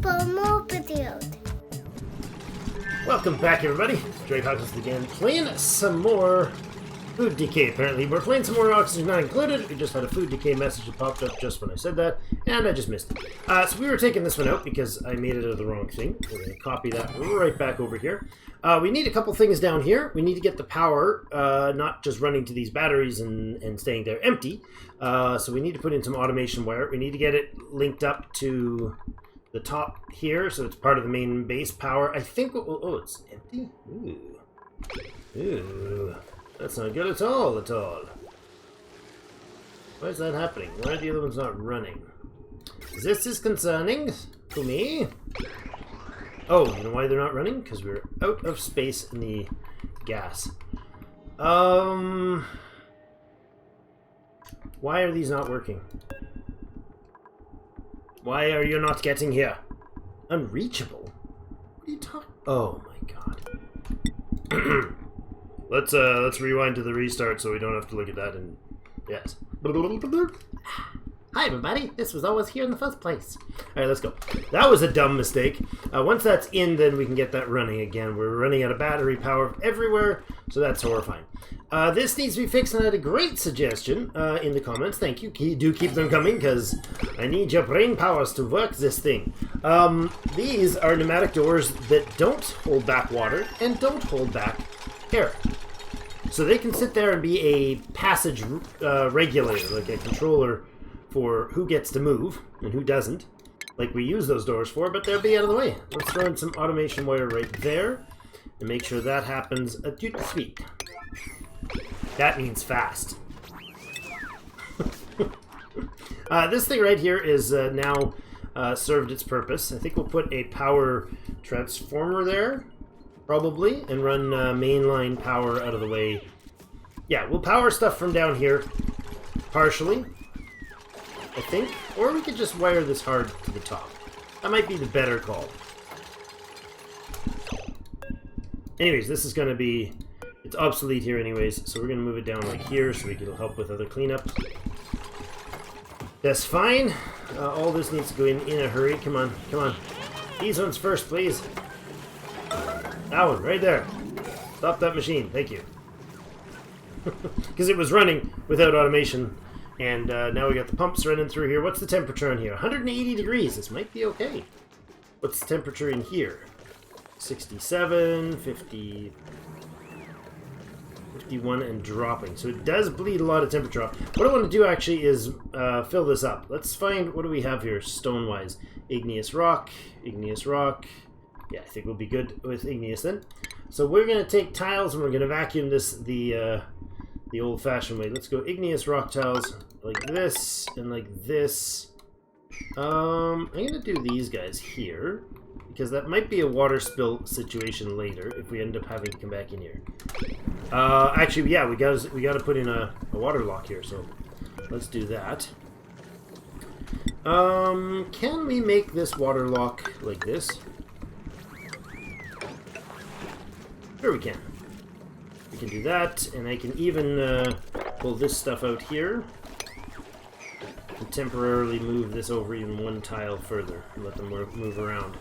for more videos. Welcome back, everybody. Drake Hawkins again, playing some more food decay. Apparently, we're playing some more Oxygen Not Included. We just had a food decay message that popped up just when I said that, and I just missed it. So we were taking this one out because I made it out of the wrong thing. We're going to copy that right back over here. We need a couple things down here. We need to get the power, not just running to these batteries and staying there empty. So we need to put in some automation wire. We need to get it linked up to the top here, so it's part of the main base power. I think, oh, it's empty? Ooh. Ooh. That's not good at all, Why is that happening? Why are the other ones not running? This is concerning to me. Oh, you know why they're not running? Because we're out of space in the gas. Why are these not working? Why are you not getting here? Unreachable? What are you talking? Oh my god. Let's rewind to the restart so we don't have to look at that and yes. Hi everybody, this was always here in the first place. Alright, let's go. That was a dumb mistake. Once that's in, then we can get that running again. We're running out of battery power everywhere, so that's horrifying. This needs to be fixed, and I had a great suggestion in the comments. Thank you. Do keep them coming, because I need your brain powers to work this thing. These are pneumatic doors that don't hold back water and don't hold back air. So they can sit there and be a passage regulator, like a controller for who gets to move and who doesn't, like we use those doors for, but they'll be out of the way. Let's throw in some automation wire right there and make sure that happens a tout de suite. That means fast. This thing right here is now served its purpose. I think we'll put a power transformer there, probably, and run mainline power out of the way. Yeah, we'll power stuff from down here, partially, I think, or we could just wire this hard to the top. That might be the better call. Anyways, this is going to be, it's obsolete here anyways, so we're going to move it down like here so we can help with other cleanup. That's fine. All this needs to go in a hurry. Come on, come on. These ones first, please. That one, right there. Stop that machine, thank you. Because it was running without automation. And now we got the pumps running through here. What's the temperature in here? 180 degrees. This might be okay. What's the temperature in here? 67, 50, 51, and dropping. So it does bleed a lot of temperature off. What I want to do actually is fill this up. Let's find, what do we have here stone-wise? Igneous rock, igneous rock. Yeah, I think we'll be good with igneous then. So we're going to take tiles and we're going to vacuum this the old-fashioned way. Let's go igneous rock tiles like this and like this. I'm going to do these guys here because that might be a water spill situation later if we end up having to come back in here. Actually, yeah, we got to put in a water lock here, so let's do that. Can we make this water lock like this? Sure we can. We can do that, and I can even pull this stuff out here and temporarily move this over even one tile further and let them move around.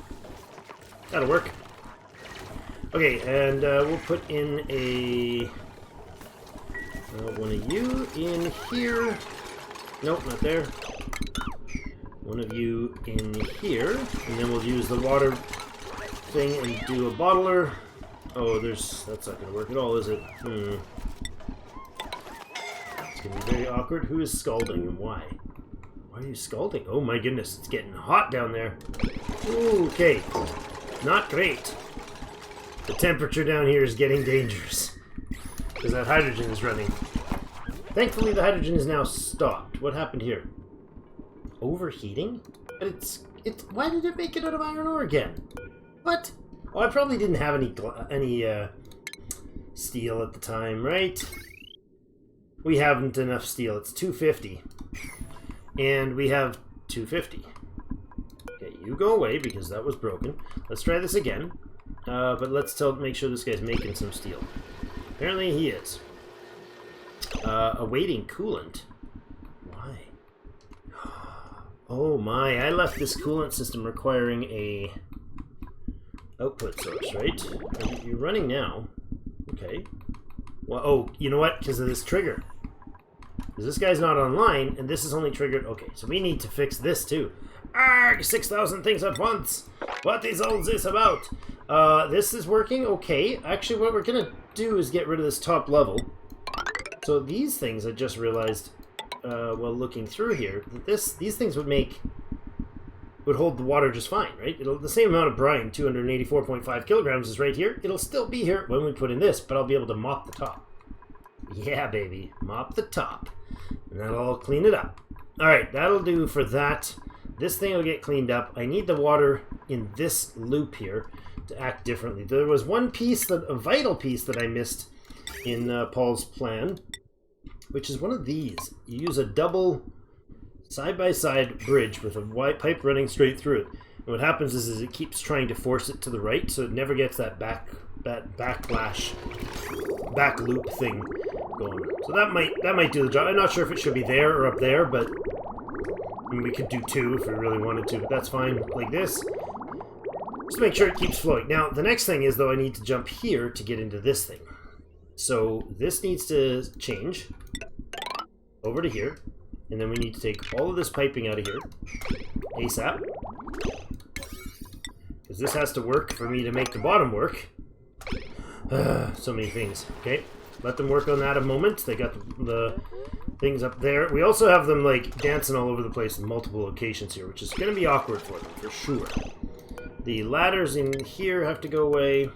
That'll work. Okay, and we'll put in a one of you in here. Nope, not there. One of you in here, and then we'll use the water thing and do a bottler. Oh, that's not going to work at all, is it? It's going to be very awkward. Who is scalding and why? Why are you scalding? Oh my goodness, it's getting hot down there. Okay, not great. The temperature down here is getting dangerous because that hydrogen is running. Thankfully, the hydrogen is now stopped. What happened here? Overheating? But it's. Why did it make it out of iron ore again? What? Oh, I probably didn't have any steel at the time, right? We haven't enough steel. It's 250. And we have 250. Okay, you go away because that was broken. Let's try this again. But let's make sure this guy's making some steel. Apparently he is. Awaiting coolant. Why? Oh my, I left this coolant system requiring a output source, right? You're running now. Okay. Well, oh, you know what? Because of this trigger. Because this guy's not online, and this is only triggered... Okay, so we need to fix this too. Arrgh! 6,000 things at once! What is all this about? This is working okay. Actually, what we're going to do is get rid of this top level. So these things, I just realized, while looking through here, that these things would hold the water just fine, right? The same amount of brine, 284.5 kilograms, is right here. It'll still be here when we put in this, but I'll be able to mop the top. Yeah, baby. Mop the top. And that'll clean it up. Alright, that'll do for that. This thing will get cleaned up. I need the water in this loop here to act differently. There was one piece, a vital piece that I missed in Paul's plan, which is one of these. You use a double side-by-side bridge with a white pipe running straight through it. And what happens is it keeps trying to force it to the right, so it never gets that back loop thing going. So that might do the job. I'm not sure if it should be there or up there, but I mean, we could do two if we really wanted to, but that's fine. Like this. Just to make sure it keeps flowing. Now, the next thing is, though, I need to jump here to get into this thing. So this needs to change over to here. And then we need to take all of this piping out of here ASAP. Because this has to work for me to make the bottom work. So many things. Okay, let them work on that a moment. They got the things up there. We also have them like dancing all over the place in multiple locations here, which is going to be awkward for them, for sure. The ladders in here have to go away.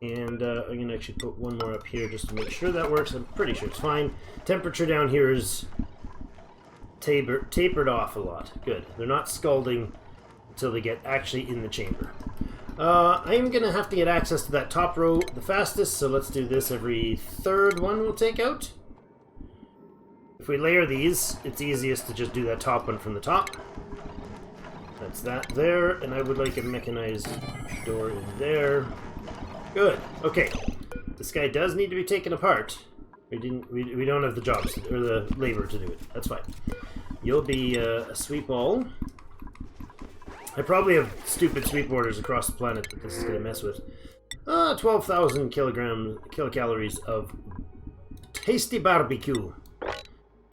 And I'm going to actually put one more up here just to make sure that works. I'm pretty sure it's fine. Temperature down here is tapered off a lot. Good. They're not scalding until they get actually in the chamber. I'm going to have to get access to that top row the fastest, so let's do this every third one we'll take out. If we layer these, it's easiest to just do that top one from the top. That's that there, and I would like a mechanized door in there. Good. Okay. This guy does need to be taken apart. We don't have the jobs or the labor to do it. That's fine. You'll be a sweep all. I probably have stupid sweep orders across the planet that this is going to mess with. 12,000 kilocalories of tasty barbecue.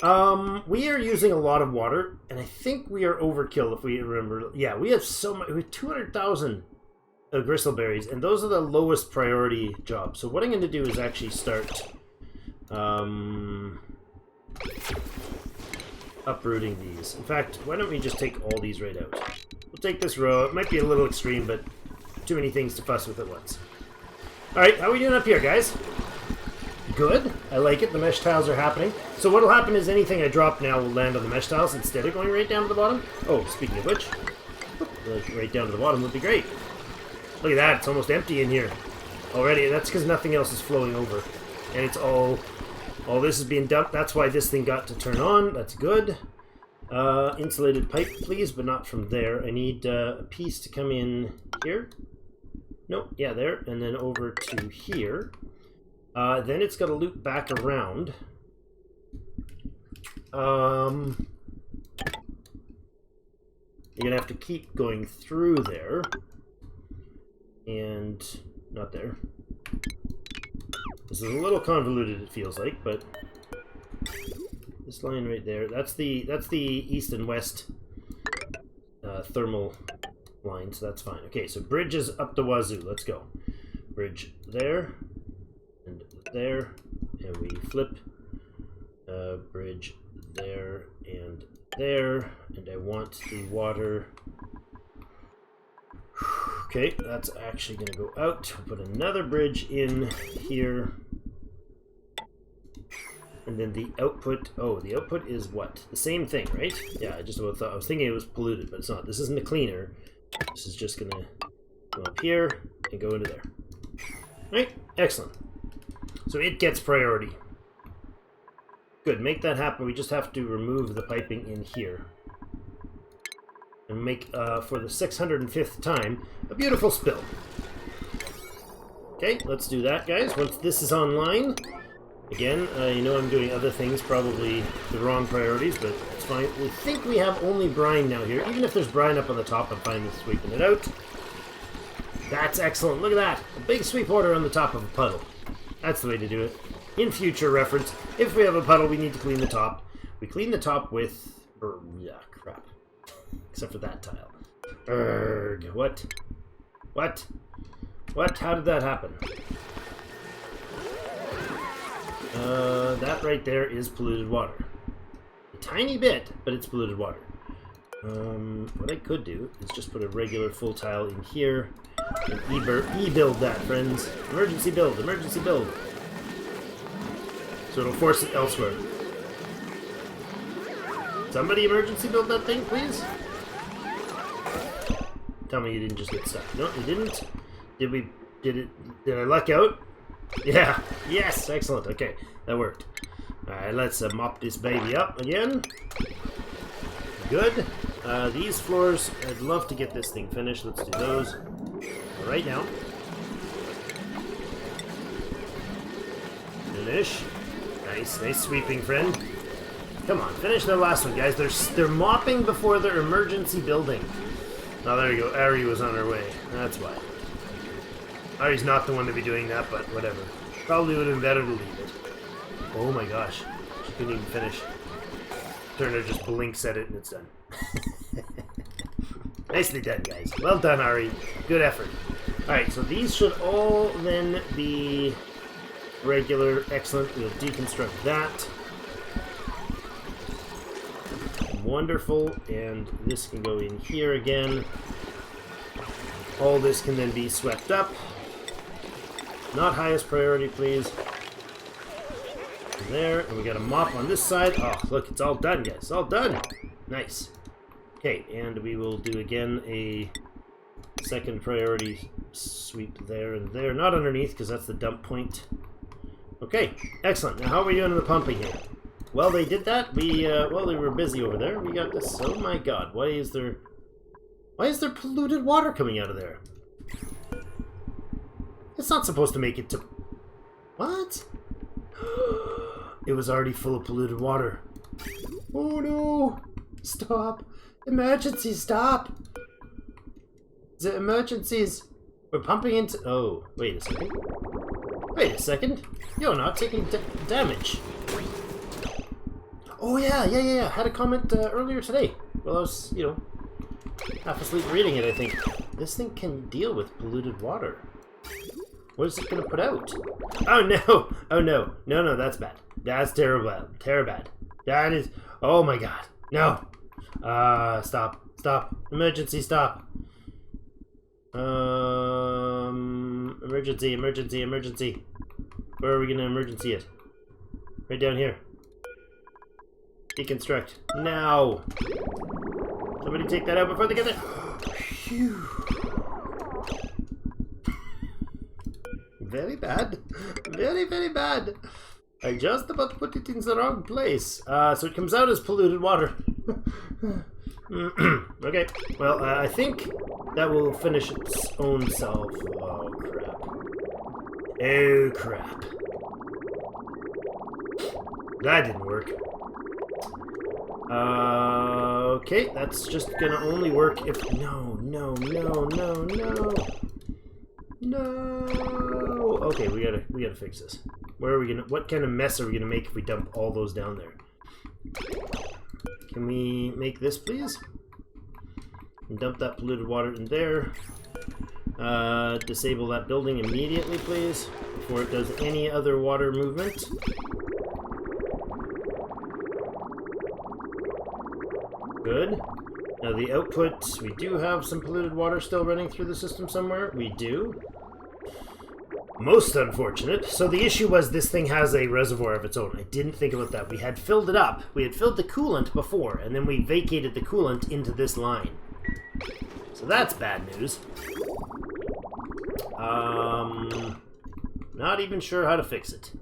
We are using a lot of water, and I think we are overkill if we remember. Yeah, we have so much. We have 200,000 gristleberries, and those are the lowest priority jobs. So what I'm going to do is actually start uprooting these. In fact, why don't we just take all these right out? We'll take this row. It might be a little extreme, but too many things to fuss with at once. Alright, how are we doing up here, guys? Good. I like it. The mesh tiles are happening. So what will happen is anything I drop now will land on the mesh tiles instead of going right down to the bottom. Oh, speaking of which, right down to the bottom would be great. Look at that. It's almost empty in here already. That's because nothing else is flowing over. And it's all this is being dumped. That's why this thing got to turn on. That's good. Insulated pipe, please, but not from there. I need a piece to come in here. Nope, yeah, there. And then over to here. Then it's got to loop back around. You're going to have to keep going through there. And not there. This is a little convoluted, it feels like, but this line right there, that's the east and west thermal line, so that's fine. Okay, so bridges up the wazoo. Let's go. Bridge there and there, and we flip. Bridge there and there, and I want the water. Okay, that's actually going to go out. We'll put another bridge in here. And then the output, oh, the output is what? The same thing, right? Yeah, I just thought, I was thinking it was polluted, but it's not. This isn't a cleaner. This is just going to go up here and go into there. Right? Excellent. So it gets priority. Good, make that happen. We just have to remove the piping in here. And make, for the 605th time, a beautiful spill. Okay, let's do that, guys. Once this is online, Again, you know I'm doing other things, probably the wrong priorities, but it's fine. We think we have only brine now here. Even if there's brine up on the top, I'm fine with sweeping it out. That's excellent. Look at that. A big sweep order on the top of a puddle. That's the way to do it. In future reference, if we have a puddle, we need to clean the top. We clean the top with... yeah, crap. Except for that tile. Erg. What? What? What? How did that happen? That right there is polluted water. A tiny bit, but it's polluted water. What I could do is just put a regular full tile in here and e-build that, friends. Emergency build, emergency build. So it'll force it elsewhere. Somebody emergency build that thing, please? Tell me you didn't just get stuck. No, you didn't. Did I luck out? Yeah. Yes, excellent. Okay, that worked. Alright, let's mop this baby up again. Good. These floors, I'd love to get this thing finished. Let's do those right now. Finish. Nice, nice sweeping, friend. Come on, finish the last one, guys. They're mopping before their emergency building. Oh, there you go. Ari was on her way. That's why. Ari's not the one to be doing that, but whatever. Probably would have been better to leave it. Oh my gosh. She couldn't even finish. Turner just blinks at it and it's done. Nicely done, guys. Well done, Ari. Good effort. Alright, so these should all then be regular. Excellent. We'll deconstruct that. Wonderful. And this can go in here again. All this can then be swept up. Not highest priority, please. There, and we got a mop on this side. Oh, look, it's all done, guys. All done. Nice. Okay, and we will do again a second priority sweep there and there. Not underneath, because that's the dump point. Okay, excellent. Now, how are we doing in the pumping here? Well, they did that. Well, they were busy over there. We got this. Oh my God, why is there polluted water coming out of there? It's not supposed to make it to... What? It was already full of polluted water. Oh no! Stop! Emergency, stop! The emergencies! We're pumping into... Oh, wait a second. Wait a second. You're not taking damage. Oh yeah. I had a comment earlier today. Well, I was, you know, half asleep reading it, I think. This thing can deal with polluted water. What is it going to put out? Oh no! Oh no. No, that's bad. That's terrible. Terrible. That is... Oh my God. No! Stop. Stop. Emergency, stop. Emergency. Where are we going to emergency it? Right down here. Deconstruct. Now! Somebody take that out before they get there. Phew. Very bad. Very, very bad. I just about put it in the wrong place. So it comes out as polluted water. Okay. Well, I think that will finish its own self. Oh, crap. Oh, crap. That didn't work. Okay. That's just gonna only work if... No. Okay, we gotta fix this. Where are we gonna... What kind of mess are we gonna make if we dump all those down there? Can we make this, please? And dump that polluted water in there. Disable that building immediately, please, before it does any other water movement. Good. Now the output, we do have some polluted water still running through the system somewhere. We do. Most unfortunate. So the issue was this thing has a reservoir of its own. I didn't think about that. We had filled it up. We had filled the coolant before, and then we vacated the coolant into this line. So that's bad news. Not even sure how to fix it.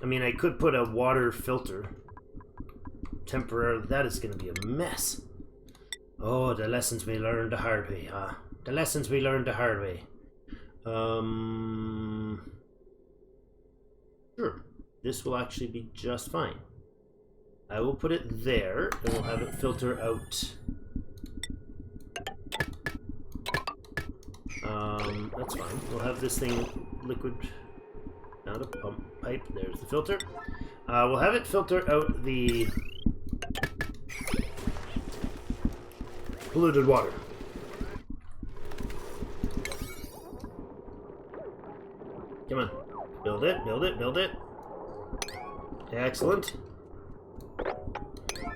I mean, I could put a water filter. Temporarily. That is going to be a mess. Oh, the lessons we learned the hard way, huh? The lessons we learned the hard way. Sure. this will actually be just fine. I will put it there, and we'll have it filter out. That's fine. We'll have this thing liquid, not a pump pipe. There's the filter. We'll have it filter out the polluted water. Come on. Build it, build it, build it. Excellent.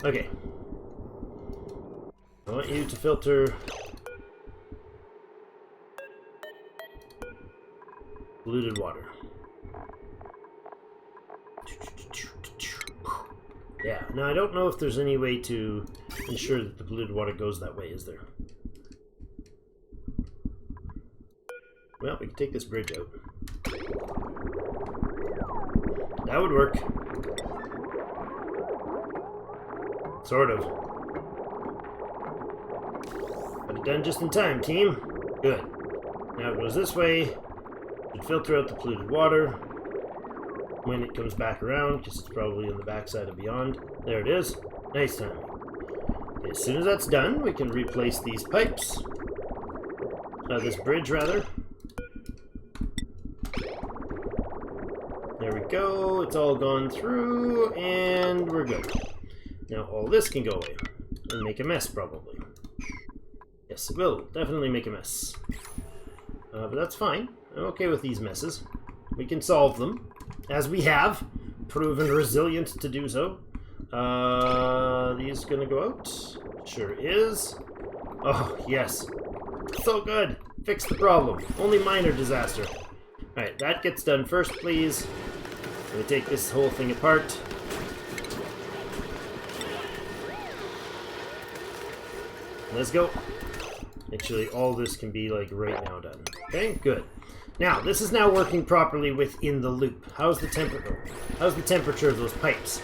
Okay. I want you to filter polluted water. Yeah, now I don't know if there's any way to ensure that the polluted water goes that way, is there? Well, we can take this bridge out. That would work. Sort of. Got it done just in time, team. Good. Now it goes this way. Should filter out the polluted water when it comes back around, because it's probably on the backside of beyond. There it is. Nice time. Okay, as soon as that's done, we can replace these pipes. This bridge, rather. There we go. It's all gone through, and we're good. Now all this can go away and make a mess, probably. Yes, it will. Definitely make a mess. But that's fine. I'm okay with these messes. We can solve them, as we have proven resilient to do so. These gonna go out? Sure is. Oh, yes. So good. Fix the problem. Only minor disaster. Alright, that gets done first, please. I'm gonna take this whole thing apart. Let's go. Actually, all this can be, like, right now done. Okay, good. Now, this is now working properly within the loop. How's the temperature? How's the temperature of those pipes?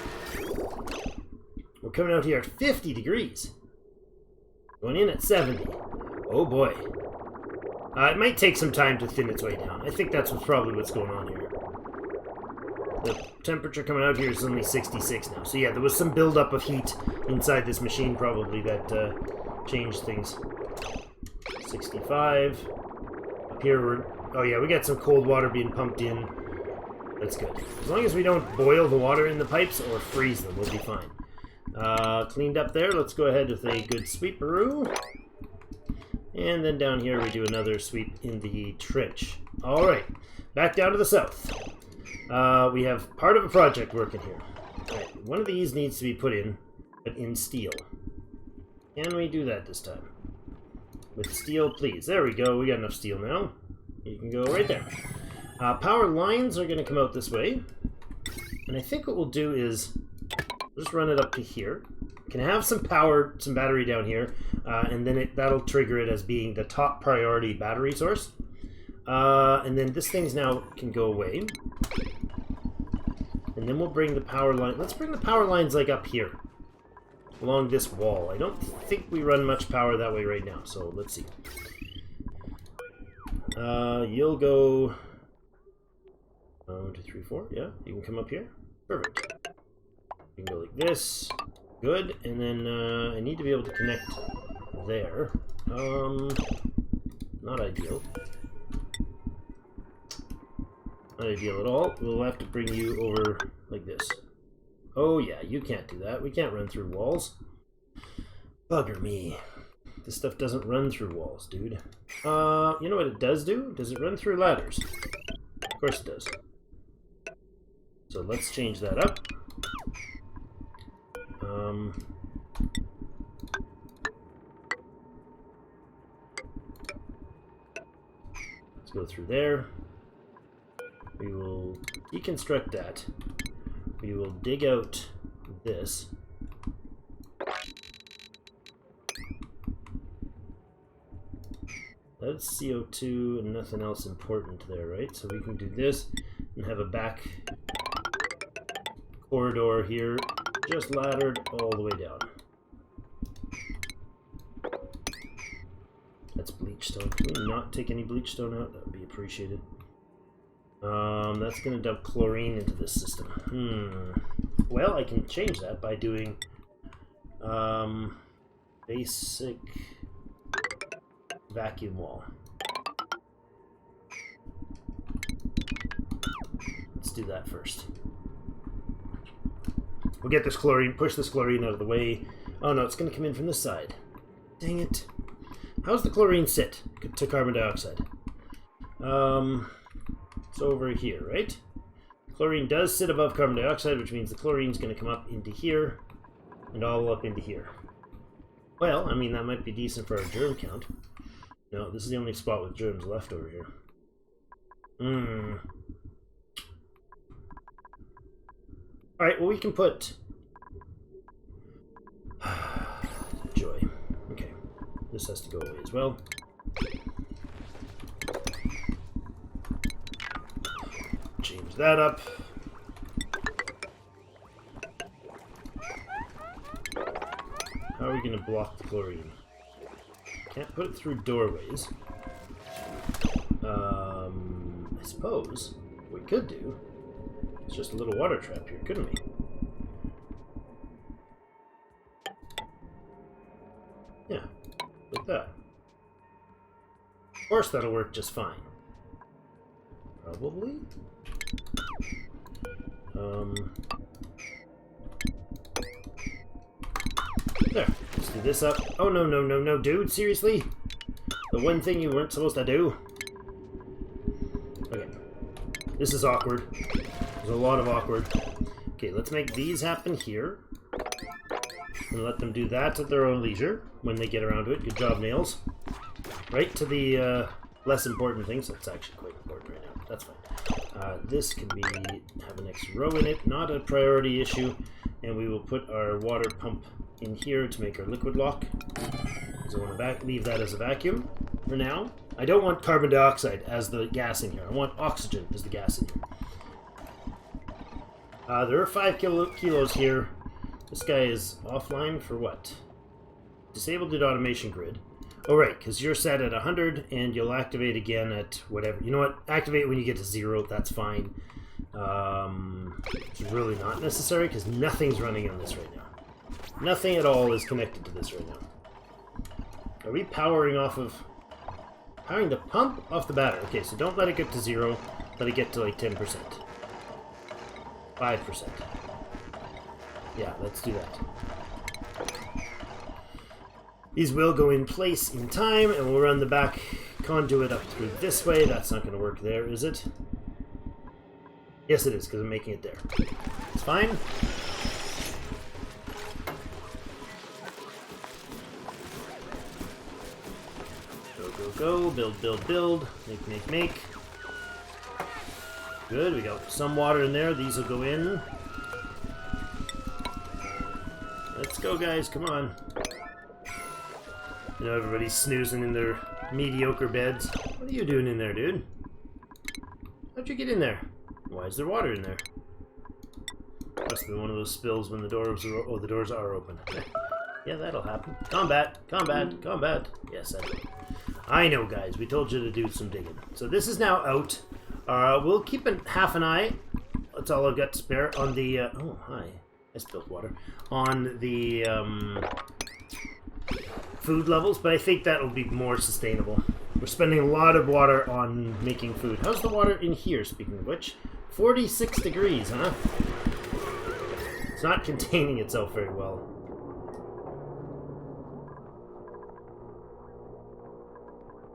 We're coming out here at 50 degrees. Going in at 70. Oh boy. It might take some time to thin its way down. I think that's probably what's going on here. The temperature coming out here is only 66 now. So yeah, there was some buildup of heat inside this machine probably that changed things. 65. Up here we're... Oh yeah, we got some cold water being pumped in. That's good. As long as we don't boil the water in the pipes or freeze them, we'll be fine. Cleaned up there. Let's go ahead with a good sweeperoo. And then down here we do another sweep in the trench. Alright, back down to the south. We have part of a project working here. Alright, one of these needs to be put in, but in steel. Can we do that this time? With steel, please. There we go. We got enough steel now. You can go right there. Power lines are going to come out this way. And I think what we'll do is just run it up to here. Can have some power, some battery down here, and then that'll trigger it as being the top priority battery source. And then this thing's now can go away. And then we'll bring the power line. Let's bring the power lines like up here, along this wall. I don't think we run much power that way right now, so let's see. You'll go 1, 2, 3, 4. Yeah, you can come up here. Perfect. You can go like this. Good. And then I need to be able to connect there. Not ideal. Not ideal at all. We'll have to bring you over like this. Oh yeah, you can't do that. We can't run through walls. Bugger me. This stuff doesn't run through walls, dude. You know what it does do? Does it run through ladders? Of course it does. So let's change that up. Let's go through there. We will deconstruct that. We will dig out this. That's CO2 and nothing else important there, right? So we can do this and have a back corridor here, just laddered all the way down. That's bleach stone. Can we not take any bleach stone out? That would be appreciated. That's going to dump chlorine into this system. Well, I can change that by doing basic vacuum wall. Let's do that first. We'll get this chlorine, push this chlorine out of the way. Oh no, it's going to come in from this side. Dang it. How's the chlorine sit to carbon dioxide? It's over here, right? Chlorine does sit above carbon dioxide, which means the chlorine's going to come up into here and all up into here. Well, I mean, that might be decent for our germ count. No, this is the only spot with germs left over here. Alright, well, we can put... Joy. Okay. This has to go away as well. Change that up. How are we going to block the chlorine? Can't put it through doorways. I suppose what we could do is just a little water trap here, couldn't we? Yeah, like that. Of course that'll work just fine. Probably. There. Let's do this up. Oh, no, no, no, no, dude. Seriously? The one thing you weren't supposed to do? Okay. This is awkward. There's a lot of awkward. Okay, let's make these happen here. And let them do that at their own leisure when they get around to it. Good job, Nails. Right to the less important things. That's actually quite important right now. That's fine. This can be have an extra row in it. Not a priority issue. And we will put our water pump in here to make our liquid lock. So I want to leave that as a vacuum for now. I don't want carbon dioxide as the gas in here. I want oxygen as the gas in here. There are 5 kilos here. This guy is offline for what? Disabled the automation grid. Oh, right, because you're set at 100 and you'll activate again at whatever. You know what? Activate when you get to 0. That's fine. It's really not necessary because nothing's running on this right now. Nothing at all is connected to this right now. Are we powering off of... Powering the pump off the battery. Okay, so don't let it get to 0. Let it get to like 10%. 5%. Yeah, let's do that. These will go in place in time, and we'll run the back conduit up through this way. That's not going to work there, is it? Yes, it is, because I'm making it there. It's fine. Go, go, go. Build, build, build. Make, make, make. Good, we got some water in there. These will go in. Let's go, guys. Come on. You know, everybody's snoozing in their mediocre beds. What are you doing in there, dude? How'd you get in there? Why is there water in there? Must have been one of those spills when the doors are... Oh, the doors are open. Yeah, that'll happen. Combat! Combat! Combat! Yes, I know. I know, guys. We told you to do some digging. So this is now out. We'll keep half an eye. That's all I've got to spare on the... oh, hi. I spilled water. On the... food levels, but I think that'll be more sustainable. We're spending a lot of water on making food. How's the water in here, speaking of which? 46 degrees, huh? It's not containing itself very well.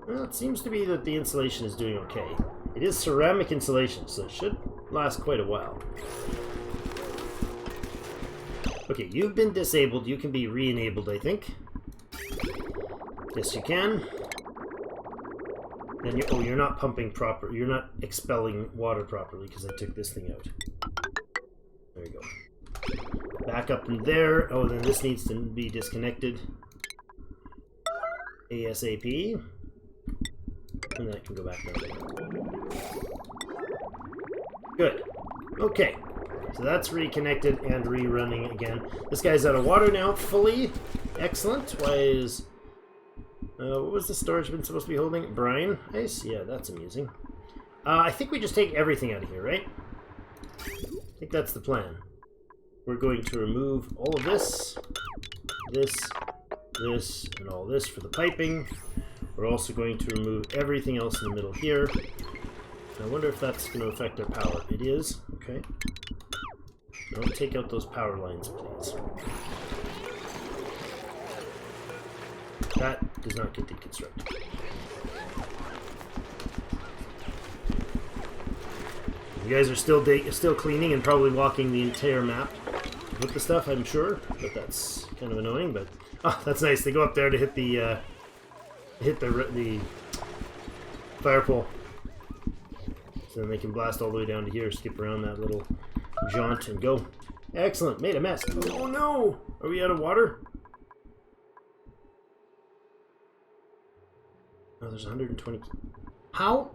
Well, it seems to be that the insulation is doing okay. It is ceramic insulation, so it should last quite a while. Okay, you've been disabled. You can be re-enabled, I think. Yes, you can. Then you're not pumping proper. You're not expelling water properly because I took this thing out. There you go. Back up in there. Oh, then this needs to be disconnected. ASAP. And then I can go back down. Good. Okay. So that's reconnected and rerunning again. This guy's out of water now, fully. Excellent. Why is... what was the storage bin supposed to be holding? Brine ice? Yeah, that's amusing. I think we just take everything out of here, right? I think that's the plan. We're going to remove all of this, this, and all this for the piping. We're also going to remove everything else in the middle here. I wonder if that's going to affect our power. It is. Okay. Don't take out those power lines, please. That does not get deconstructed. You guys are still cleaning and probably walking the entire map with the stuff, I'm sure. But that's kind of annoying. But oh, that's nice. They go up there to hit the fire pole. So then they can blast all the way down to here, skip around that little jaunt, and go. Excellent. Made a mess. Oh no! Are we out of water? Oh, there's 120. How?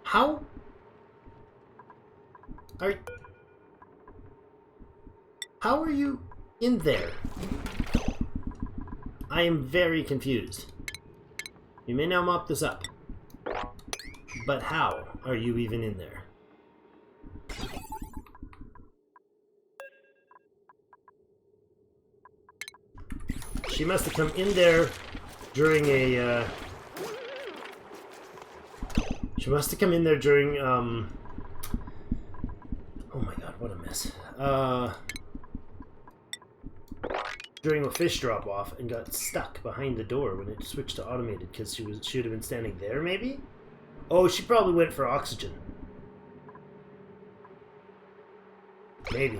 How? How are you in there? I am very confused. You may now mop this up. But how are you even in there? She must have come in there during a, She must have come in there during, oh my god, what a mess. During a fish drop-off and got stuck behind the door when it switched to automated because she should have been standing there, maybe? Oh, she probably went for oxygen. Maybe.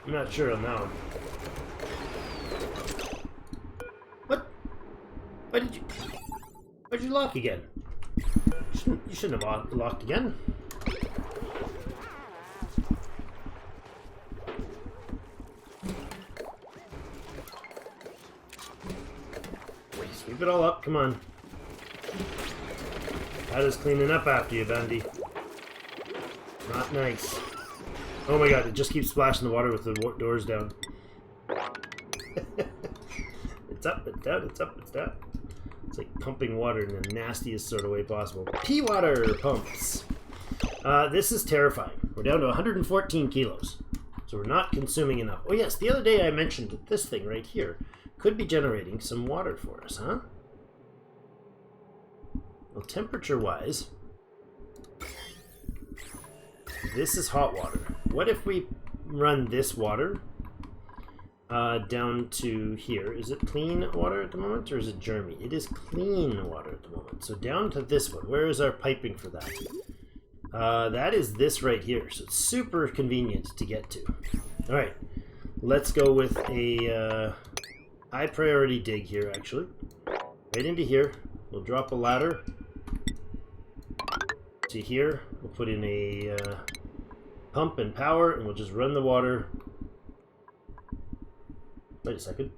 I'm not sure on that one. What? Why'd you lock again? You shouldn't have locked again. Sweep it all up, come on. That is cleaning up after you, Bandy. Not nice. Oh my god, it just keeps splashing the water with the doors down. It's up, it's down, it's up, it's down. It's like pumping water in the nastiest sort of way possible. Pea water pumps. This is terrifying. We're down to 114 kilos. So we're not consuming enough. Oh yes, the other day I mentioned that this thing right here could be generating some water for us, huh? Well, temperature-wise, this is hot water. What if we run this water down to here? Is it clean water at the moment, or is it germy? It is clean water at the moment. So down to this one. Where is our piping for that? That is this right here. So it's super convenient to get to. All right, let's go with a high priority dig here, actually. Right into here. We'll drop a ladder to here. We'll put in a pump and power, and we'll just run the water. Wait a second.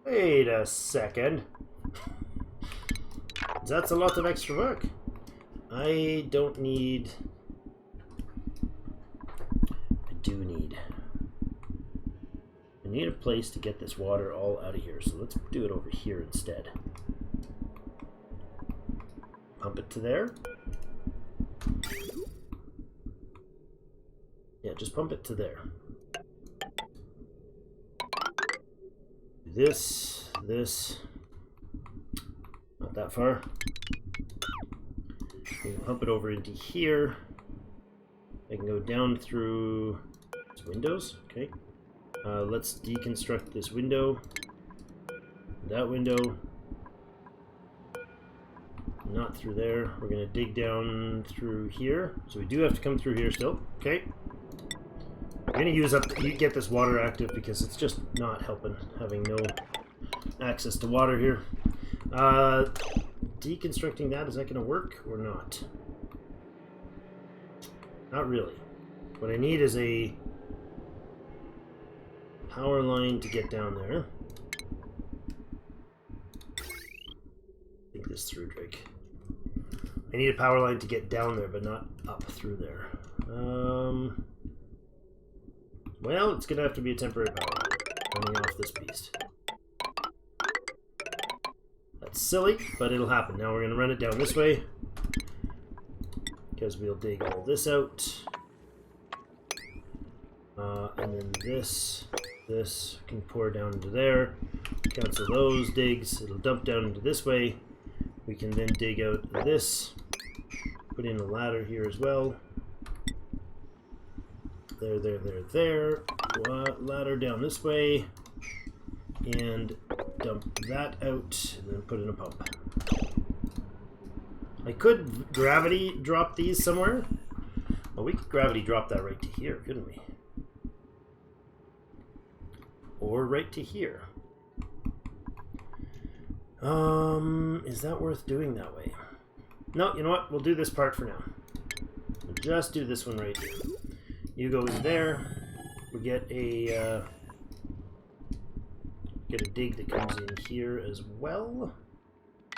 Wait a second. That's a lot of extra work. I don't need... I need a place to get this water all out of here, so let's do it over here instead. Pump it to there. Yeah, just pump it to there. This, not that far. We can pump it over into here. I can go down through these windows. Okay. Let's deconstruct this window. That window. Not through there. We're going to dig down through here. So we do have to come through here still. Okay. We're going to use up, get this water active because it's just not helping having no access to water here. Deconstructing that, is that going to work or not? Not really. What I need is a power line to get down there. Think this through, Drake. I need a power line to get down there, but not up through there. Well, it's going to have to be a temporary power line coming off this beast. That's silly, but it'll happen. Now we're going to run it down this way. because we'll dig all this out. And then this can pour down into there. Cancel those digs. It'll dump down into this way. We can then dig out this. Put in a ladder here as well. There. Ladder down this way. And dump that out. And then put in a pump. I could gravity drop these somewhere. Well, we could gravity drop that right to here, couldn't we? Or right to here. Is that worth doing that way? No, you know what? We'll do this part for now. We'll just do this one right here. You go in there. We get a dig that comes in here as well.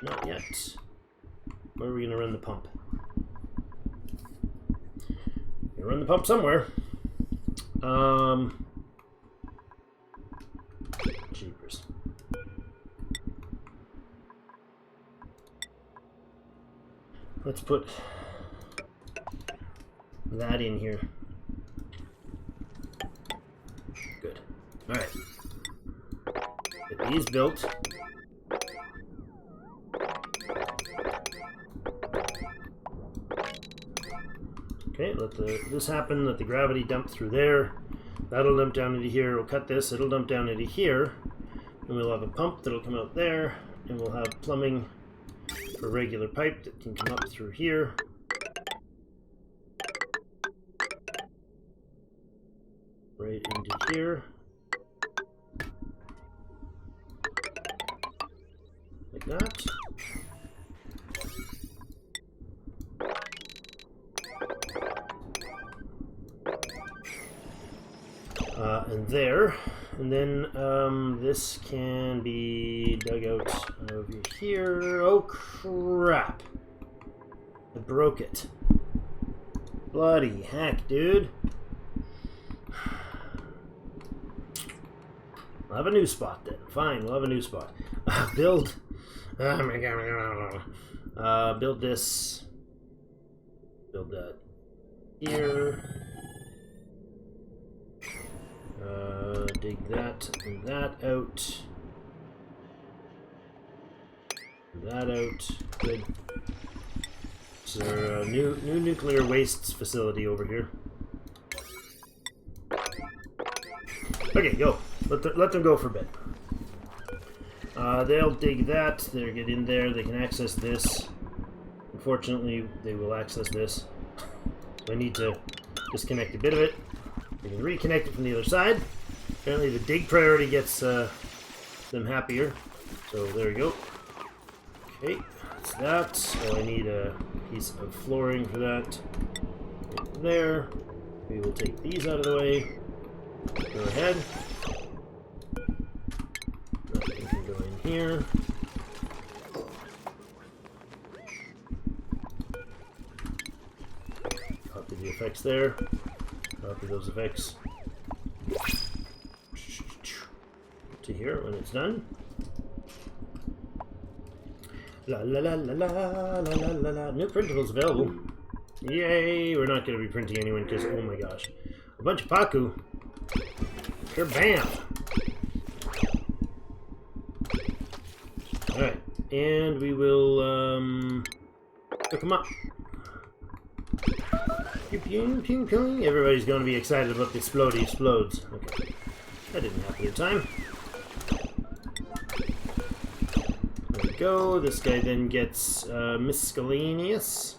Not yet. Where are we gonna run the pump? Gonna run the pump somewhere. Jeepers. Let's put that in here. Good. Alright. Get these built. Okay, let this happen, let the gravity dump through there. That'll dump down into here. We'll cut this, it'll dump down into here. And we'll have a pump that'll come out there. And we'll have plumbing for regular pipe that can come up through here. Right into here. Like that. And there. And then this can be dug out over here. Oh crap! I broke it. Bloody heck, dude. We'll have a new spot then. Fine, we'll have a new spot. Build. Oh my god. Build this. Build that here. Dig that and that out. That out. Good. This is our new nuclear wastes facility over here. Okay, go. Let them go for a bit. They'll dig that. They'll get in there. They can access this. Unfortunately, they will access this. So I need to disconnect a bit of it. We can reconnect it from the other side. Apparently the dig priority gets them happier. So there we go. Okay, that's that. So I need a piece of flooring for that. Right there. We will take these out of the way. Go ahead. That can go in here. Copy the effects there. Copy those effects to here when it's done. La la la la la la la la la. New printables available. Yay! We're not going to be printing anyone because, oh my gosh, a bunch of Paku. Bam! All right, and we will hook them up. Everybody's going to be excited about the explodey explodes. Okay, that didn't happen in time. There we go. This guy then gets miscellaneous,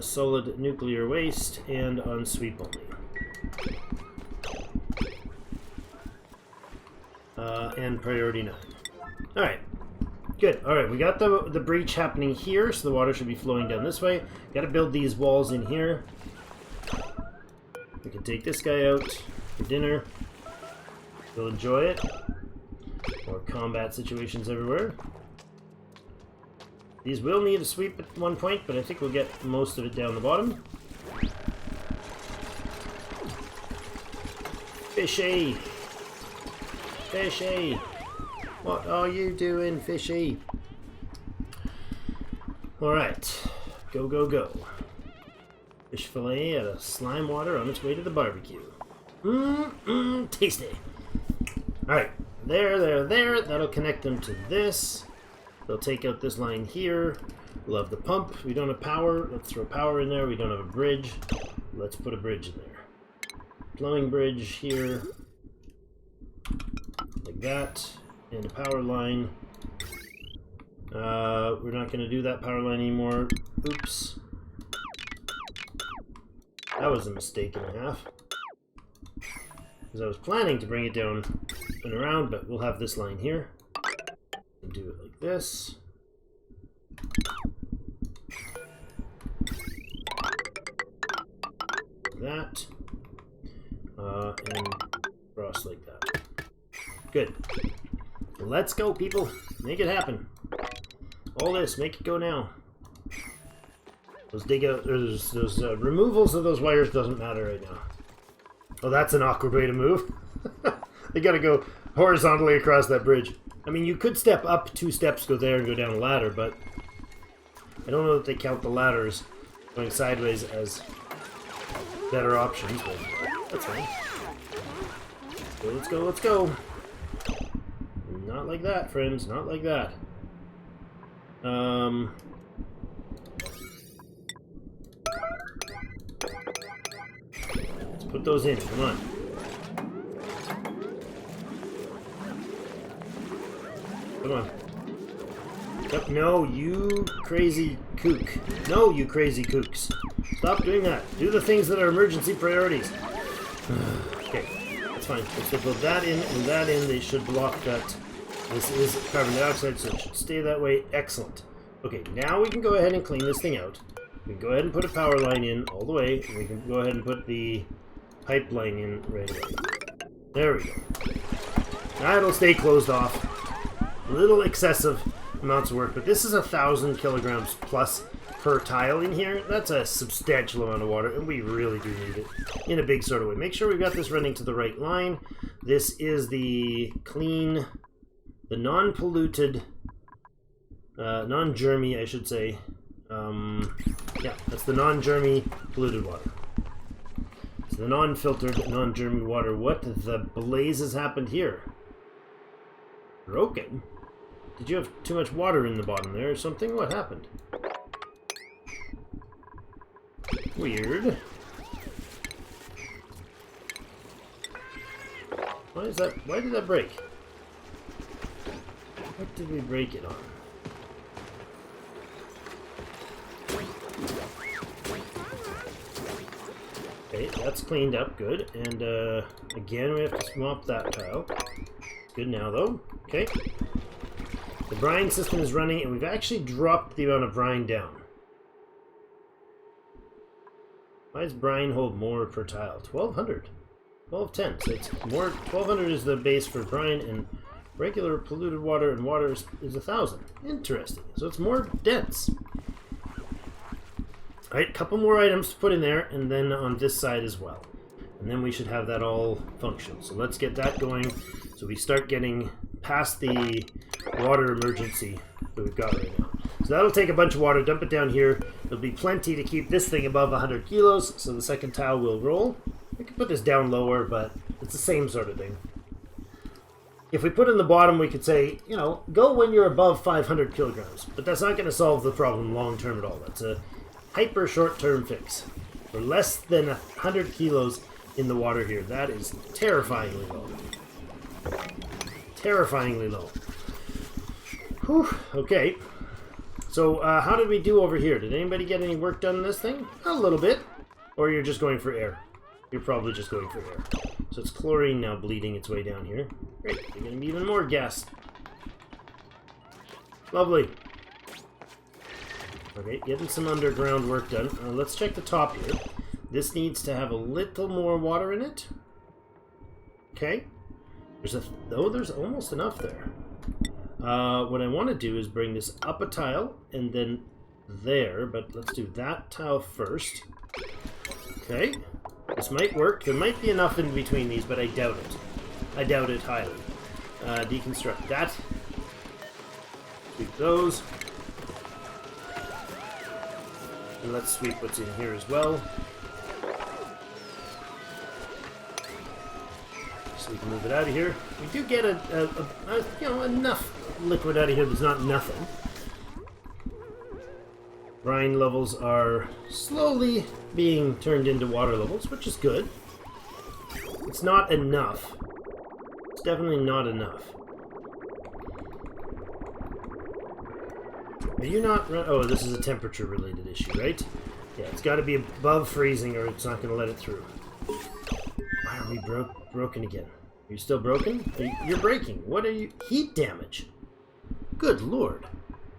solid nuclear waste, and on sweep only. And priority 9. All right. Good. All right, we got the breach happening here, so the water should be flowing down this way. Got to build these walls in here. We can take this guy out for dinner. We'll enjoy it. More combat situations everywhere. These will need a sweep at one point, but I think we'll get most of it down the bottom. Fishy! Fishy! What are you doing, fishy? Alright. Go, go, go. Fish fillet out of slime water on its way to the barbecue. Tasty. Alright, there. That'll connect them to this. They'll take out this line here. We'll have the pump. We don't have power. Let's throw power in there. We don't have a bridge. Let's put a bridge in there. Plumbing bridge here. Like that. And a power line. We're not going to do that power line anymore. Oops. That was a mistake and a half. Because I was planning to bring it down and around, but we'll have this line here. And do it like this. That. And cross like that. Good. Let's go, people. Make it happen. All this, make it go now. Those removals of those wires doesn't matter right now. Oh, that's an awkward way to move. They gotta go horizontally across that bridge. I mean, you could step up 2 steps, go there, and go down a ladder, but I don't know that they count the ladders going sideways as better options, but that's fine. Let's go. Not like that, friends. Not like that. Let's put those in. Come on. Come on. Yep. No, you crazy kook. No, you crazy kooks. Stop doing that. Do the things that are emergency priorities. Okay, that's fine. Let's put that in and that in. They should block that. This is carbon dioxide, so it should stay that way. Excellent. Okay, now we can go ahead and clean this thing out. We can go ahead and put a power line in all the way, and we can go ahead and put the pipeline in right away. There we go. That'll stay closed off. A little excessive amounts of work, but this is 1,000 kilograms plus per tile in here. That's a substantial amount of water, and we really do need it in a big sort of way. Make sure we've got this running to the right line. This is the clean, the non-polluted, non-germy, I should say. Yeah, that's the non-germy polluted water. It's the non-filtered, non-germy water. What the blazes happened here? Broken? Did you have too much water in the bottom there or something? What happened? Weird. Why is that? Why did that break? What did we break it on? Okay, that's cleaned up, good. And again, we have to mop that tile. Good now, though. Okay. The brine system is running, and we've actually dropped the amount of brine down. Why does brine hold more per tile? 1,200. 1,210. So it's more. 1,200 is the base for brine, and regular polluted water and water is 1,000. Interesting. So it's more dense. Alright, a couple more items to put in there, and then on this side as well. And then we should have that all function. So let's get that going, so we start getting past the water emergency that we've got right now. So that'll take a bunch of water, dump it down here. There'll be plenty to keep this thing above 100 kilos, so the second tile will roll. We can put this down lower, but it's the same sort of thing. If we put in the bottom, we could say, you know, go when you're above 500 kilograms. But that's not going to solve the problem long term at all. That's a hyper short-term fix. We're less than 100 kilos in the water here. That is terrifyingly low. Terrifyingly low. Whew, okay. So, how did we do over here? Did anybody get any work done on this thing? A little bit. Or you're just going for air. You're probably just going for air. So it's chlorine now bleeding its way down here. Great. There's going to be even more gas. Lovely. Okay, getting some underground work done. Let's check the top here. This needs to have a little more water in it. Okay. There's almost enough there. What I want to do is bring this up a tile and then there, but let's do that tile first. Okay. This might work. There might be enough in between these, but I doubt it. I doubt it highly. Deconstruct that. Tweak those. And let's sweep what's in here as well. So we can move it out of here. We do get you know, enough liquid out of here that's not nothing. Brine levels are slowly being turned into water levels, which is good. It's not enough. It's definitely not enough. Are you not... Oh, this is a temperature-related issue, right? Yeah, it's got to be above freezing or it's not going to let it through. Why are we broken again? Are you still broken? You're breaking. What are you... Heat damage. Good lord.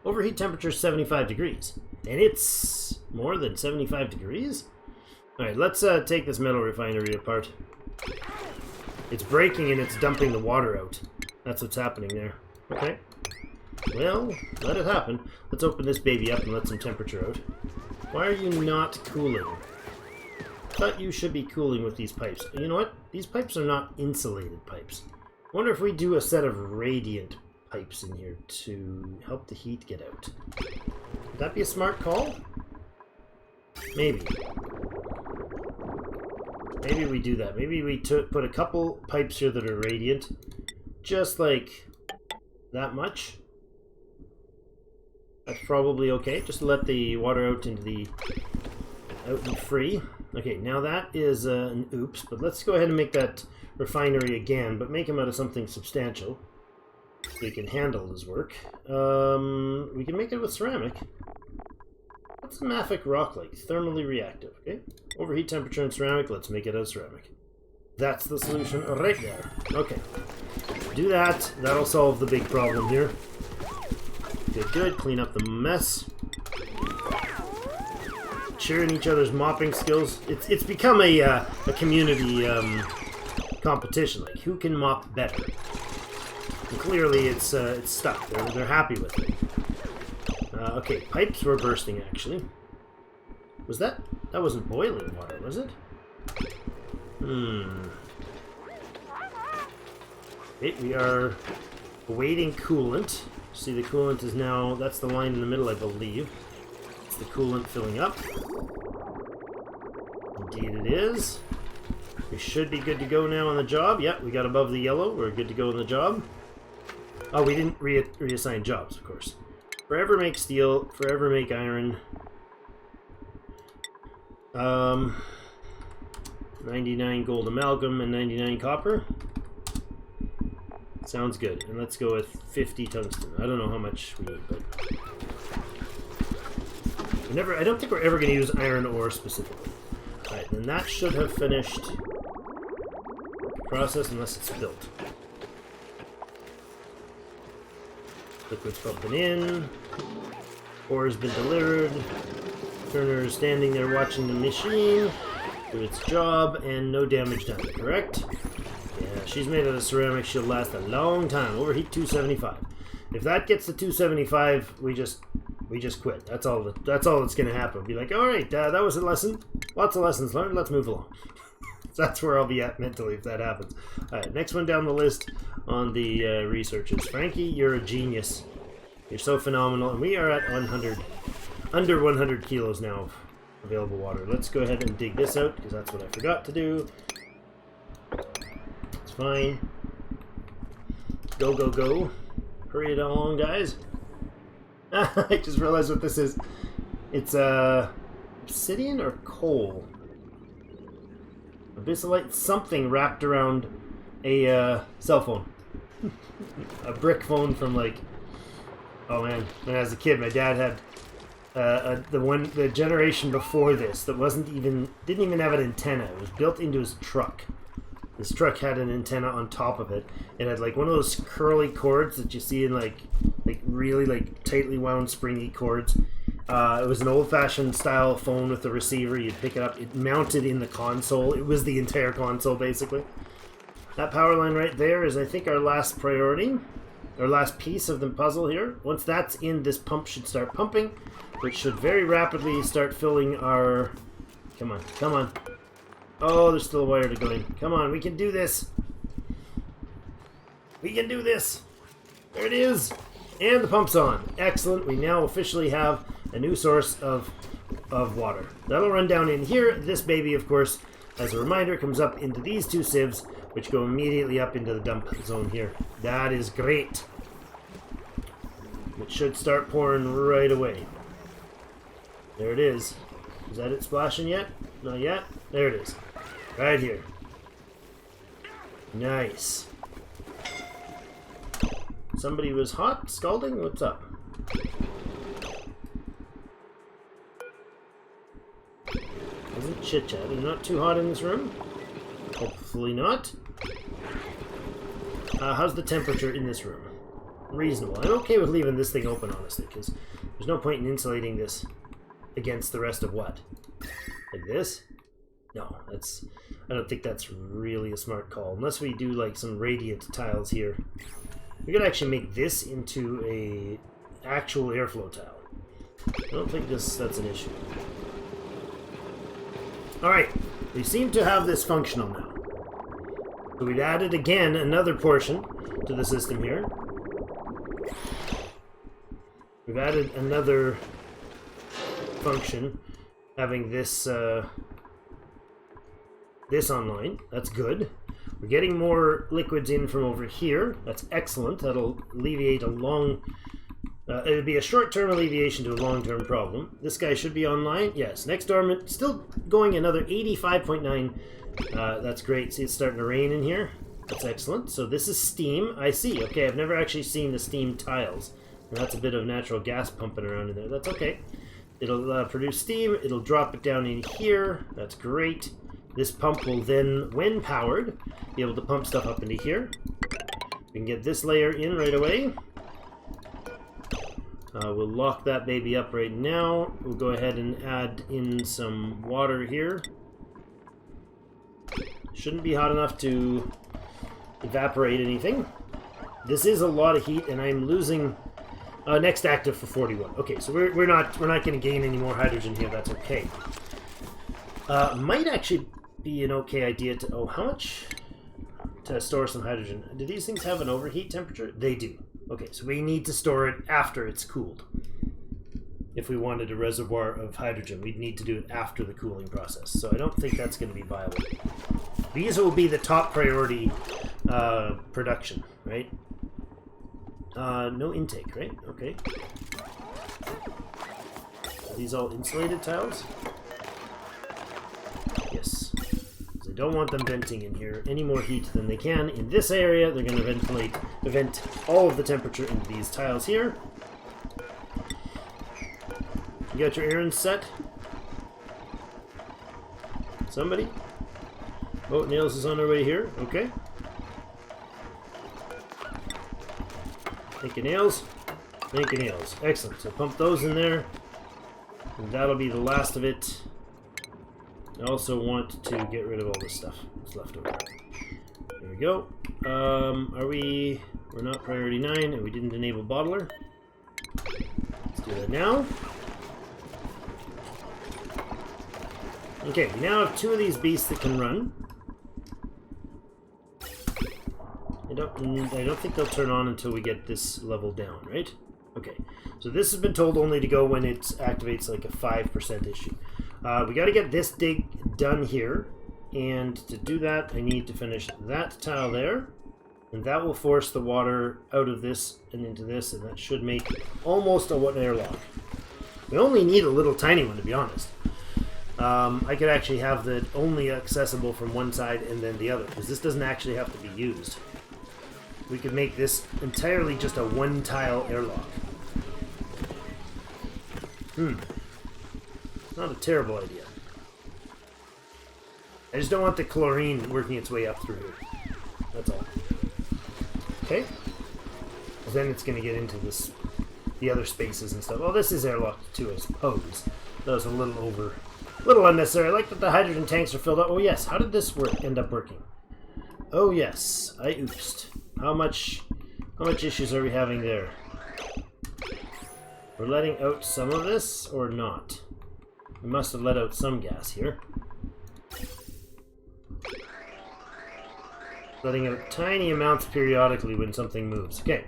Overheat temperature is 75 degrees. And it's more than 75 degrees? Alright, let's take this metal refinery apart. It's breaking and it's dumping the water out. That's what's happening there. Okay. Well, let it happen. Let's open this baby up and let some temperature out. Why are you not cooling? I thought you should be cooling with these pipes. You know what? These pipes are not insulated pipes. I wonder if we do a set of radiant pipes in here to help the heat get out. Would that be a smart call? Maybe. Maybe we do that. Maybe we put a couple pipes here that are radiant. Just like that much. That's probably okay. Just let the water out into the... out and free. Okay, now that is an oops, but let's go ahead and make that refinery again, but make him out of something substantial. We can handle his work. We can make it with ceramic. What's the mafic rock like? Thermally reactive, okay? Overheat temperature and ceramic, let's make it out of ceramic. That's the solution right there. Okay. Do that. That'll solve the big problem here. Good, good. Clean up the mess. Cheering each other's mopping skills. It's become a community competition. Like, who can mop better? And clearly it's stuck. They're happy with it. Okay, pipes were bursting, actually. Was that... That wasn't boiling water, was it? Okay, we are awaiting coolant. See, the coolant is now... That's the line in the middle, I believe. It's the coolant filling up. Indeed it is. We should be good to go now on the job. Yep, we got above the yellow. We're good to go on the job. Oh, we didn't reassign jobs, of course. Forever make steel, forever make iron. 99 gold amalgam and 99 copper. Sounds good. And let's go with 50 tungsten. I don't know how much we need, but I don't think we're ever going to use iron ore specifically. Alright, then that should have finished the process unless it's built. Liquid's pumping in. Ore has been delivered. Turner is standing there watching the machine do its job, and no damage done, correct? Yeah, she's made out of ceramic. She'll last a long time. Overheat 275. If that gets to 275, we just quit. That's all that's going to happen. Be like, all right, that was a lesson. Lots of lessons learned. Let's move along. That's where I'll be at mentally if that happens. All right, next one down the list on the researches. Frankie, you're a genius. You're so phenomenal, and we are at 100, under 100 kilos now of available water. Let's go ahead and dig this out because that's what I forgot to do. It's fine. Go, go, go. Hurry it along, guys. I just realized what this is. It's obsidian or coal? Abyssalite, something wrapped around a cell phone. A brick phone from like, oh man, when I was a kid, my dad had the generation before this that didn't even have an antenna. It was built into his truck. This truck had an antenna on top of it. It had like one of those curly cords that you see in like really like tightly wound springy cords. It was an old-fashioned style phone with a receiver. You'd pick it up. It mounted in the console. It was the entire console, basically. That power line right there is, I think, our last priority. Our last piece of the puzzle here. Once that's in, this pump should start pumping, which should very rapidly start filling our... Come on, come on. Oh, there's still a wire to go in. Come on, we can do this. We can do this. There it is. And the pump's on. Excellent. We now officially have a new source of of water. That'll run down in here. This baby, of course, as a reminder, comes up into these two sieves, which go immediately up into the dump zone here. That is great. It should start pouring right away. There it is. Is that it splashing yet? Not yet. There it is. Right here. Nice. Somebody was hot? Scalding? What's up? Wasn't chit-chat. They're not too hot in this room? Hopefully not. How's the temperature in this room? Reasonable. I'm okay with leaving this thing open, honestly, because there's no point in insulating this against the rest of what? Like this? No, that's... I don't think that's really a smart call. Unless we do, like, some radiant tiles here. We could actually make this into a actual airflow tile. I don't think that's an issue. Alright, we seem to have this functional now. So we've added, again, another portion to the system here. We've added another function, having this this online. That's good. We're getting more liquids in from over here. That's excellent. That'll alleviate a long... it would be a short-term alleviation to a long-term problem. This guy should be online. Yes. Next dormant, still going another 85.9. That's great. See, it's starting to rain in here. That's excellent. So this is steam. I see. Okay, I've never actually seen the steam tiles. And that's a bit of natural gas pumping around in there. That's okay. It'll produce steam. It'll drop it down in here. That's great. This pump will then, when powered, be able to pump stuff up into here. We can get this layer in right away. We'll lock that baby up right now. We'll go ahead and add in some water here. Shouldn't be hot enough to evaporate anything. This is a lot of heat, and I'm losing next active for 41. Okay, so we're not going to gain any more hydrogen here. That's okay. Might actually be an okay idea to... Oh, how much to store some hydrogen? Do these things have an overheat temperature? They do. Okay, so we need to store it after it's cooled. If we wanted a reservoir of hydrogen, we'd need to do it after the cooling process. So I don't think that's going to be viable. These will be the top priority production, right? No intake, right? Okay. Are these all insulated tiles? Yes. Because I don't want them venting in here any more heat than they can. In this area, they're going to vent all of the temperature into these tiles here. You got your errands set? Somebody? Oh, Nails is on her way here. Okay. Thank you, Nails. Thank you, Nails. Excellent. So pump those in there. And that'll be the last of it. I also want to get rid of all this stuff that's left over. There we go. We're not priority 9, and we didn't enable bottler. Let's do that now. Okay, we now have 2 of these beasts that can run. I don't think they'll turn on until we get this level down, right? Okay, so this has been told only to go when it activates like a 5% issue. We got to get this dig done here, and to do that I need to finish that tile there, and that will force the water out of this and into this, and that should make almost a one airlock. We only need a little tiny one, to be honest. I could actually have that only accessible from one side and then the other, because this doesn't actually have to be used. We could make this entirely just a one-tile airlock. Not a terrible idea. I just don't want the chlorine working its way up through here. That's all. Okay? Well, then it's going to get into the other spaces and stuff. Oh, this is airlocked too, I suppose. That was a little unnecessary. I like that the hydrogen tanks are filled up. Oh yes, how did this end up working? Oh yes, I oopsed. How much issues are we having there? We're letting out some of this, or not? We must have let out some gas here. Letting out tiny amounts periodically when something moves. Okay,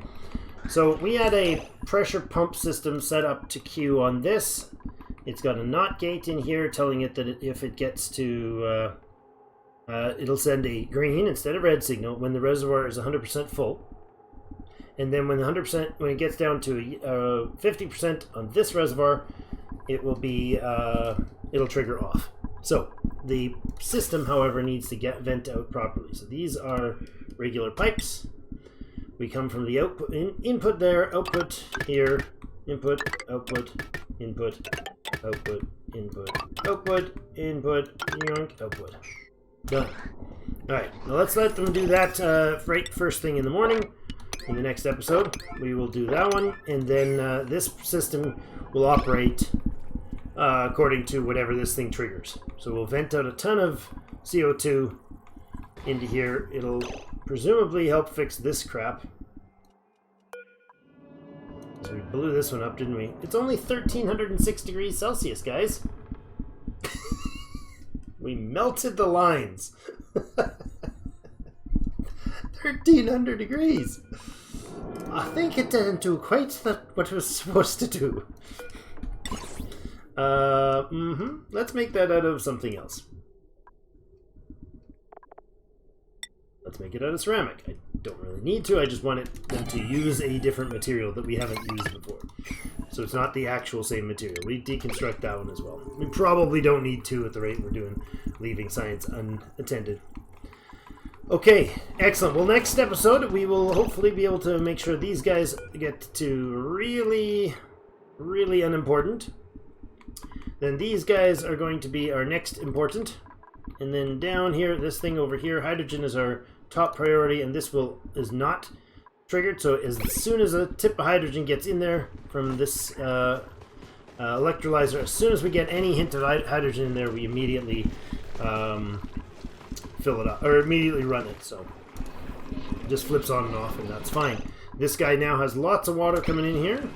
so we had a pressure pump system set up to queue on this. It's got a NOT gate in here telling it that if it gets to... it'll send a green instead of red signal when the reservoir is 100% full. And then when it gets down to 50% on this reservoir, it will be it'll trigger off. So the system, however, needs to vent out properly. So these are regular pipes. We come from the output input there, output here, input, output, input, output, input, output, input, yoink, output. Done. Alright, now let's let them do that right first thing in the morning. In the next episode, we will do that one, and then this system will operate according to whatever this thing triggers. So we'll vent out a ton of CO2 into here. It'll presumably help fix this crap. So we blew this one up, didn't we? It's only 1306 degrees Celsius, guys. We melted the lines. 1300 degrees. I think it didn't do quite what it was supposed to do. Let's make that out of something else. Let's make it out of ceramic. I don't really need to, I just wanted them to use a different material that we haven't used before. So it's not the actual same material. We deconstruct that one as well. We probably don't need to at the rate we're doing, leaving science unattended. Okay, excellent. Well, next episode, we will hopefully be able to make sure these guys get to really, really unimportant. Then these guys are going to be our next important. And then down here, this thing over here, hydrogen is our top priority, and this is not triggered. So as soon as a tip of hydrogen gets in there from this electrolyzer, as soon as we get any hint of hydrogen in there, we immediately fill it up, or immediately run it. So it just flips on and off, and that's fine. This guy now has lots of water coming in here,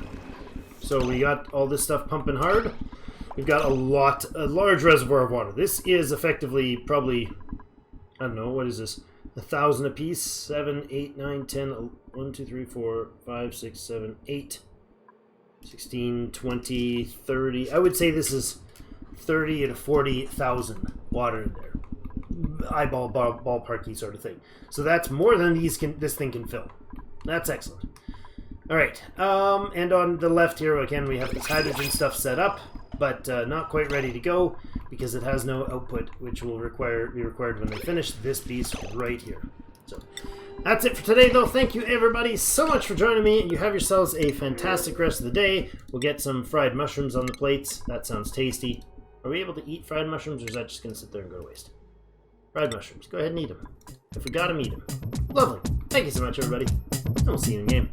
so we got all this stuff pumping hard. We've got a large reservoir of water. This is effectively probably, I don't know, what is this? 1,000 apiece. 7, 8, 9, 10, 1, 2, 3, 4, 5, 6, 7, 8, 16, 20, 30. I would say this is 30 to 40,000 water in there. Eyeball, ballparky sort of thing. So that's more than this thing can fill. That's excellent. All right, and on the left here again we have this hydrogen stuff set up, but not quite ready to go because it has no output, which will be required when they finish this piece right here. So that's it for today, though. Thank you everybody so much for joining me. You have yourselves a fantastic rest of the day. We'll get some fried mushrooms on the plates. That sounds tasty. Are we able to eat fried mushrooms, or is that just going to sit there and go to waste? Fried mushrooms. Go ahead and eat them. If we got them, eat them. Lovely. Thank you so much, everybody. And we'll see you in the game.